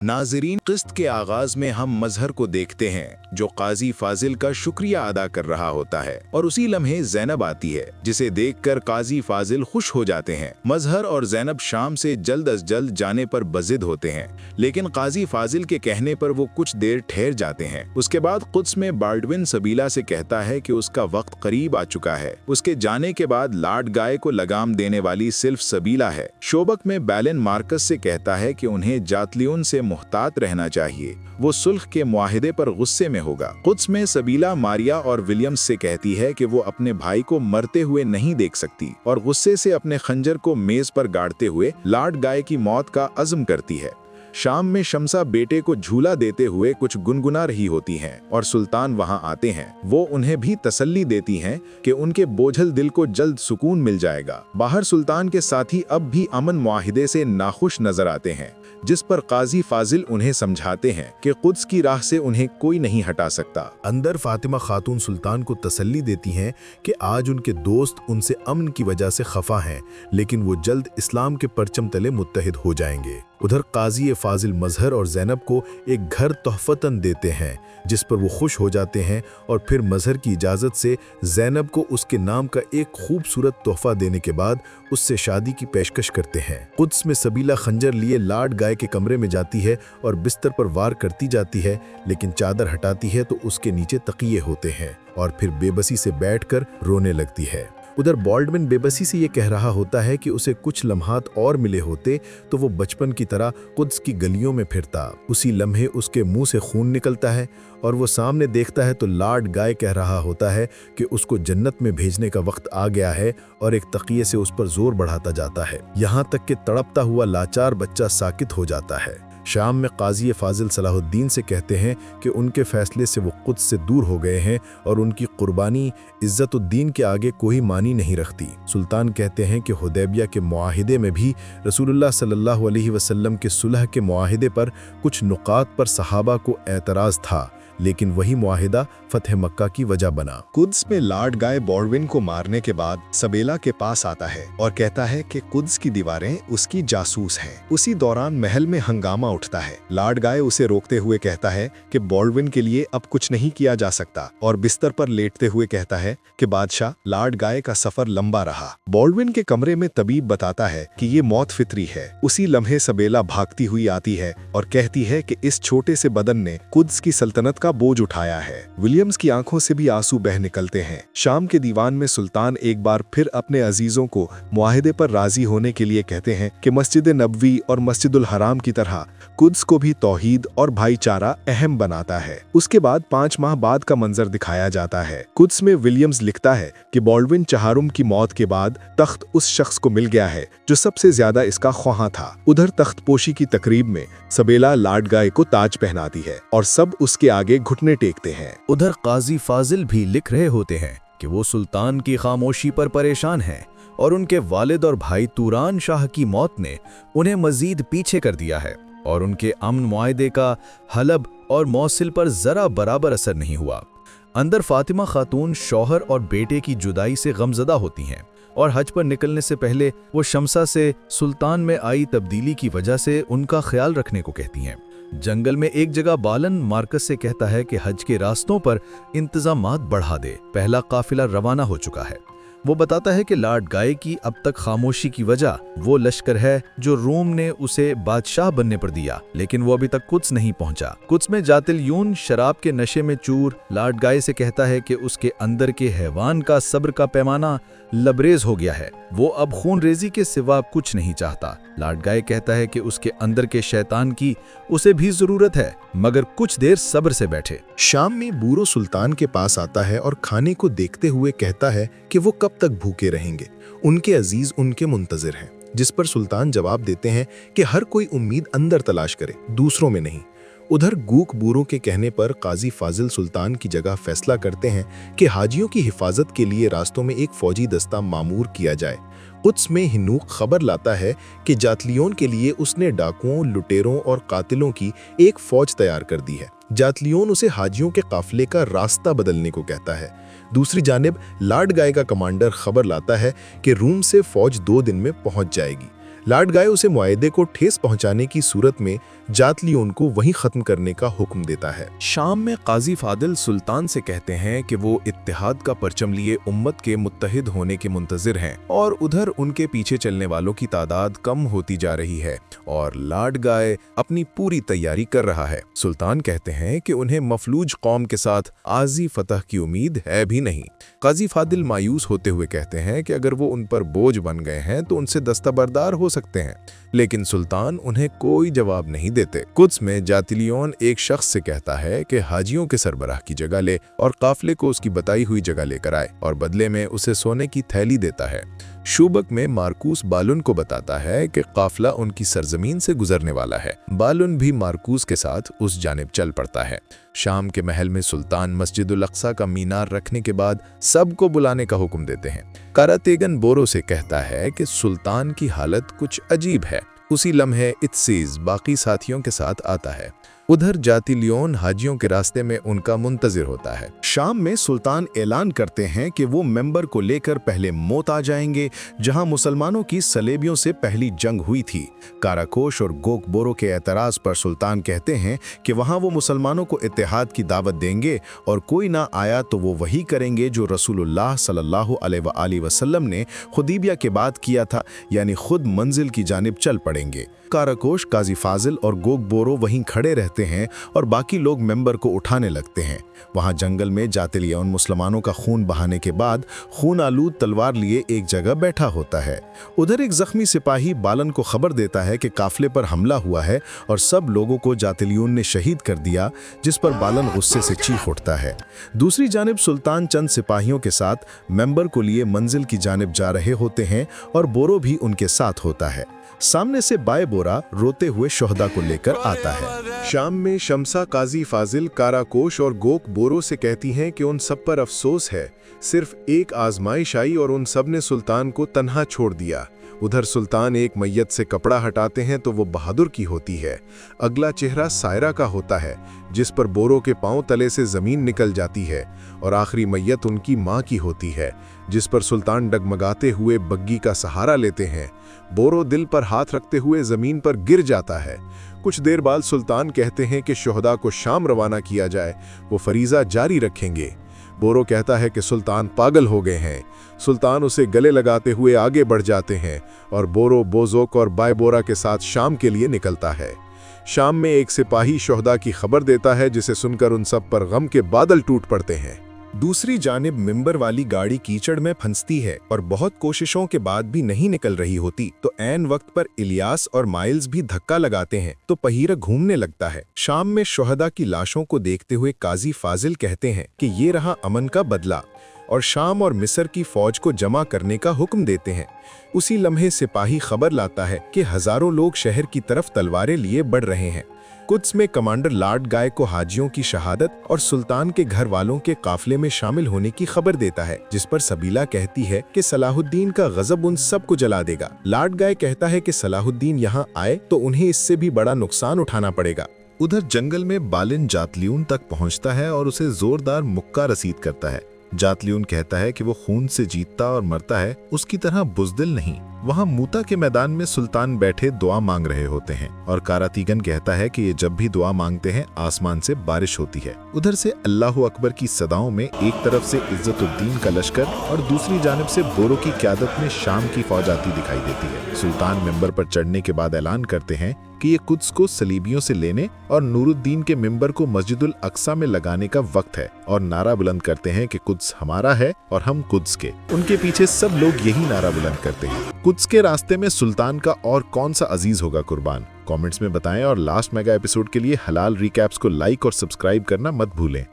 नाज़रीन, क़िस्त के आगाज़ में हम मज़हर को देखते हैं जो काजी फाजिल का शुक्रिया अदा कर रहा होता है, और उसी लम्हे ज़ैनब आती है जिसे देखकर काजी फाजिल खुश हो जाते हैं। मज़हर और ज़ैनब शाम से जल्द अज जल्द जाने पर बज़िद होते हैं, लेकिन काजी फाजिल के कहने पर वो कुछ देर ठहर जाते हैं। उसके बाद कुद्स में बाल्डविन सबीला से कहता है कि उसका वक्त करीब आ चुका है। उसके जाने के बाद लाड गाय को लगाम देने वाली सिर्फ सबीला है। शोबक में बैलन मार्कस से कहता है कि उन्हें जातलियोन से मुहतात रहना चाहिए, वो सुल्ह के मुआहिदे पर गुस्से में होगा। कुद्स में सबीला मारिया और विलियम्स से कहती है कि वो अपने भाई को मरते हुए नहीं देख सकती, और गुस्से से अपने खंजर को मेज पर गाड़ते हुए लाड गाय की मौत का अज़्म करती है। शाम में शमसा बेटे को झूला देते हुए कुछ गुनगुना रही होती हैं और सुल्तान वहां आते हैं। वो उन्हें भी तसल्ली देती हैं कि उनके बोझल दिल को जल्द सुकून मिल जाएगा। बाहर सुल्तान के साथी अब भी अमन मुआहिदे से नाखुश नजर आते हैं, जिस पर काजी फाजिल उन्हें समझाते हैं कि कुद्स की राह से उन्हें कोई नहीं हटा सकता। अंदर फातिमा खातून सुल्तान को तसल्ली देती हैं कि आज उनके दोस्त उनसे अमन की वजह से खफा हैं, लेकिन वो जल्द इस्लाम के परचम तले मुत्तहिद हो जाएंगे। उधर काजी फाजिल मजहर और ज़ैनब को एक घर तोहफतन देते हैं, जिस पर वो खुश हो जाते हैं, और फिर मजहर की इजाज़त से ज़ैनब को उसके नाम का एक खूबसूरत तोहफा देने के बाद उससे शादी की पेशकश करते हैं। कुद्स में सबीला खंजर लिए लाड गाय के कमरे में जाती है और बिस्तर पर वार करती जाती है, लेकिन चादर हटाती है तो उसके नीचे तकिए होते हैं, और फिर बेबसी से बैठकर रोने लगती है। उधर बाल्डविन बेबसी से ये कह रहा होता है कि उसे कुछ लम्हात और मिले होते तो वो बचपन की तरह कुद्स की गलियों में फिरता। उसी लम्हे उसके मुंह से खून निकलता है और वो सामने देखता है तो लाड गाय कह रहा होता है कि उसको जन्नत में भेजने का वक्त आ गया है, और एक तकिए से उस पर जोर बढ़ाता जाता है, यहाँ तक कि तड़पता हुआ लाचार बच्चा साकित हो जाता है। शाम में काजी फाजिल सलाहुद्दीन से कहते हैं कि उनके फैसले से वो कुद्स से दूर हो गए हैं और उनकी कुर्बानी इज़्ज़तुद्दीन के आगे कोई मानी नहीं रखती। सुल्तान कहते हैं कि हुदैबिया के मुआहिदे में भी रसूलुल्लाह सल्लल्लाहु अलैहि वसल्लम के सुलह के मुआहिदे पर कुछ नुकात पर सहाबा को एतराज़ था, लेकिन वही मुआहिदा फतह मक्का की वजह बना। कुद्स में लाड गाय बाल्डविन को मारने के बाद सबेला के पास आता है और कहता है कि कुद्स की दीवारें उसकी जासूस हैं। उसी दौरान महल में हंगामा उठता है। लाड गाय उसे रोकते हुए कहता है कि बाल्डविन के लिए अब कुछ नहीं किया जा सकता, और बिस्तर पर लेटते हुए कहता है कि बादशाह, लाड गाय का सफर लंबा रहा। बाल्डविन के कमरे में तबीब बताता है कि ये मौत फितरी है। उसी लम्हे सबेला भागती हुई आती है और कहती है कि इस छोटे से बदन ने कुद्स की सल्तनत का बोझ उठाया है। विलियम्स की आंखों से भी आंसू बह निकलते हैं। शाम के दीवान में सुल्तान एक बार फिर अपने अजीजों को मुआहिदे पर राजी होने के लिए कहते हैं कि मस्जिद नबवी और मस्जिदुल हराम की तरह कुद्स को भी तौहीद और भाईचारा अहम बनाता है। उसके बाद 5 माह बाद का मंजर दिखाया जाता है। कुद्स में विलियम्स लिखता है कि बाल्डविन चहारुम की मौत के बाद तख्त उस शख्स को मिल गया है जो सबसे ज्यादा इसका ख्वाहां था। उधर तख्त पोशी की तकरीब में सबेला लाड गाय को ताज पहनाती है और सब उसके आगे घुटने टेकते हैं। उधर काजी फाजिल भी लिख रहे होते हैं कि वो सुल्तान की खामोशी पर परेशान हैं, और उनके वालिद और भाई तुरान शाह की मौत ने उन्हें मजीद पीछे कर दिया है, और उनके अमन मुआहिदे का हलब और मौसिल पर जरा बराबर असर नहीं हुआ। अंदर फातिमा खातून शौहर और बेटे की जुदाई से गमजदा होती हैं, और हज पर निकलने से पहले वो शमसा से सुल्तान में आई तब्दीली की वजह से उनका ख्याल रखने को कहती हैं। जंगल में एक जगह बालन मार्कस से कहता है कि हज के रास्तों पर इंतजामात बढ़ा दे, पहला काफिला रवाना हो चुका है। वो बताता है कि लाड गाय की अब तक खामोशी की वजह वो लश्कर है जो रोम ने उसे बादशाह बनने पर दिया, लेकिन वो अभी तक कुद्स नहीं पहुंचा। कुद्स में जातिलयून शराब के नशे में चूर लाड गाय से कहता है कि उसके अंदर के हैवान का सब्र का पैमाना लबरेज हो गया है, वो अब खून रेजी के सिवा कुछ नहीं चाहता। लाड गाय कहता है कि उसके अंदर के शैतान की उसे भी जरूरत है, मगर कुछ देर सब्र से बैठे। शाम में बूरो सुल्तान के पास आता है और खाने को देखते हुए कहता है कि वो कब तक भूखे रहेंगे, उनके अजीज उनके मुंतजिर हैं। जिस पर सुल्तान जवाब देते हैं कि हर कोई उम्मीद अंदर तलाश करे, दूसरों में नहीं। उधर गूक बूरों के कहने पर काजी फाजिल सुल्तान की जगह फैसला करते हैं कि हाजियों की हिफाजत के लिए रास्तों में एक फौजी दस्ता मामूर किया जाए। कुद्स में हिनूक खबर लाता है कि जातलियोन के लिए उसने डाकुओं, लुटेरों और कातिलों की एक फौज तैयार कर दी है। जातलियोन उसे हाजियों के काफिले का रास्ता बदलने को कहता है। दूसरी जानिब लाड गाय का कमांडर खबर लाता है कि रूम से फौज 2 दिन में पहुंच जाएगी। लाड गाय उसे मुआहदे को ठेस पहुंचाने की सूरत में जातलियोन को वहीं खत्म करने का हुक्म देता है। शाम में काजी फादिल सुल्तान से कहते हैं कि वो इत्तेहाद का परचम लिए उम्मत के मुत्तहिद होने के मुंतजिर हैं और उधर उनके पीछे चलने वालों की तादाद कम होती जा रही है और लाड गाय अपनी पूरी तैयारी कर रहा है। सुल्तान कहते हैं कि उन्हें मफलूज कौम के साथ आजी फतह की उम्मीद है भी नहीं। काजी फादिल मायूस होते हुए कहते हैं कि अगर वो उन पर बोझ बन गए हैं तो उनसे दस्तबरदार हो सकते हैं, लेकिन सुल्तान उन्हें कोई जवाब नहीं देते। कुद्स में जातिलियोन एक शख्स से कहता है कि हाजियों के सरबराह की जगह ले और काफले को उसकी बताई हुई जगह लेकर आए और बदले में उसे सोने की थैली देता है। शूबक में मारकूस बालुन को बताता है कि काफला उनकी सरजमीन से गुजरने वाला है। बालुन भी मारकूस के साथ उस जानिब चल पड़ता है। शाम के महल में सुल्तान मस्जिदुल अक्सा का मीनार रखने के बाद सबको बुलाने का हुक्म देते हैं। कारातेगन बोरो से कहता है कि सुल्तान की हालत कुछ अजीब है। उसी लम्हे इत्सीज बाकी साथियों के साथ आता है। उधर जातिलियोन हाजियों के रास्ते में उनका मुंतजिर होता है। शाम में सुल्तान ऐलान करते हैं कि वो मेंबर को लेकर पहले मोत आ जाएंगे, जहां मुसलमानों की सलेबियों से पहली जंग हुई थी। काराकोश और गोक बोरो के एतराज पर सुल्तान कहते हैं कि वहां वो मुसलमानों को इत्तेहाद की दावत देंगे और कोई ना आया तो वो वही करेंगे जो रसूलुल्लाह सल्लल्लाहु अलैहि वसल्लम ने हुदैबिया के बाद किया था, यानी खुद मंजिल की जानिब चल पड़ेंगे। काराकोश, काजी फाजिल और गोक बोरो वहीं खड़े रहते हैं और बाकी लोग मेंबर को उठाने लगते हैं। वहां जंगल में जातिलियोन मुसलमानों का खून बहाने के बाद खून आलूद तलवार लिए एक जगह बैठा होता है। उधर एक जख्मी सिपाही बालन को खबर देता है कि काफले पर हमला हुआ है और सब लोगों को जातिलियोन ने शहीद कर दिया, जिस पर बालन गुस्से से चीख उठता है। दूसरी जानिब सुल्तान चंद सिपाहियों के साथ मेंबर को लिए मंजिल की जानिब जा रहे होते हैं और बोरो भी उनके साथ होता है। सामने से बाय बोरा रोते हुए शोहदा को लेकर आता है। शाम में शमसा, काजी फाजिल, काराकोश और गोक बोरो से कहती हैं कि उन सब पर अफसोस है, सिर्फ एक आजमाइश आई और उन सब ने सुल्तान को तन्हा छोड़ दिया। उधर सुल्तान एक मैयत से कपड़ा हटाते हैं तो वो बहादुर की होती है। अगला चेहरा सायरा का होता है, जिस पर बोरो के पांव तले से जमीन निकल जाती है, और आखिरी मैयत उनकी मां की होती है, जिस पर सुल्तान डगमगाते हुए बग्गी का सहारा लेते हैं। बोरो दिल पर हाथ रखते हुए जमीन पर गिर जाता है। कुछ देर बाद सुल्तान कहते हैं कि शोहदा को शाम रवाना किया जाए, वो फरीजा जारी रखेंगे। बोरो कहता है कि सुल्तान पागल हो गए हैं। सुल्तान उसे गले लगाते हुए आगे बढ़ जाते हैं और बोरो, बोजोक और बाय बोरा के साथ शाम के लिए निकलता है। शाम में एक सिपाही शोहदा की खबर देता है, जिसे सुनकर उन सब पर गम के बादल टूट पड़ते हैं। दूसरी जानिब मिंबर वाली गाड़ी कीचड़ में फंसती है और बहुत कोशिशों के बाद भी नहीं निकल रही होती, तो ऐन वक्त पर इलियास और माइल्स भी धक्का लगाते हैं तो पहिरा घूमने लगता है। शाम में शोहदा की लाशों को देखते हुए काजी फाजिल कहते हैं कि ये रहा अमन का बदला, और शाम और मिस्र की फौज को जमा करने का हुक्म देते हैं। उसी लम्हे सिपाही खबर लाता है कि हजारों लोग शहर की तरफ तलवारें लिए बढ़ रहे हैं। कुद्स में कमांडर लाड गाय को हाजियों की शहादत और सुल्तान के घर वालों के काफले में शामिल होने की खबर देता है, जिस पर सबीला कहती है कि सलाहुद्दीन का गजब उन सब को जला देगा। लाड गाय कहता है कि सलाहुद्दीन यहाँ आए तो उन्हें इससे भी बड़ा नुकसान उठाना पड़ेगा। उधर जंगल में बालिन जातलियून तक पहुंचता है और उसे जोरदार मुक्का रसीद करता है। जातलियून कहता है कि वो खून से जीतता और मरता है, उसकी तरह बुज़दिल नहीं। वहाँ मूता के मैदान में सुल्तान बैठे दुआ मांग रहे होते हैं और कारातीगन कहता है कि ये जब भी दुआ मांगते हैं आसमान से बारिश होती है। उधर से अल्लाहु अकबर की सदाओं में एक तरफ से इज्जतुद्दीन का लश्कर और दूसरी जानिब से बोरो की क़यादत में शाम की फौज आती दिखाई देती है। सुल्तान मिंबर पर चढ़ने के बाद ऐलान करते हैं कि ये कुद्स को सलीबियों से लेने और नूरुद्दीन के मिंबर को मस्जिदुल अक्सा में लगाने का वक्त है, और नारा बुलंद करते हैं कि कुद्स हमारा है और हम कुद्स के। उनके पीछे सब लोग यही नारा बुलंद करते हैं। कुद्स के रास्ते में सुल्तान का और कौन सा अजीज होगा कुर्बान, कमेंट्स में बताएं, और लास्ट मेगा एपिसोड के लिए हलाल रिकैप्स को लाइक और सब्सक्राइब करना मत भूलें।